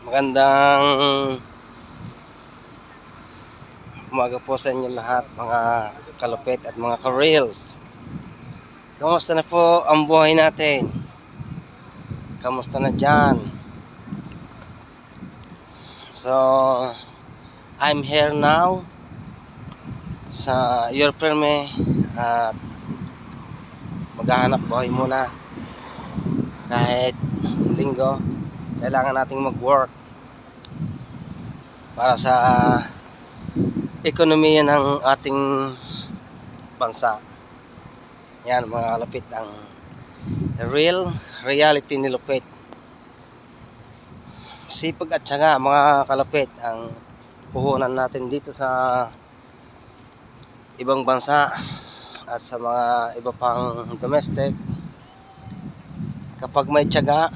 Magandang umaga po sa inyo lahat, mga kalupit at mga ka-reels. Kamusta na po ang buhay natin? Kamusta na dyan? So, I'm here now sa Your Perme at maghahanap buhay muna. Kahit linggo, kailangan nating mag-work para sa ekonomiya ng ating bansa. Yan mga kalupit, ang real reality ni Lupit. Sipag at syaga mga kalupit ang puhunan natin dito sa ibang bansa at sa mga iba pang domestic. Kapag may tiyaga,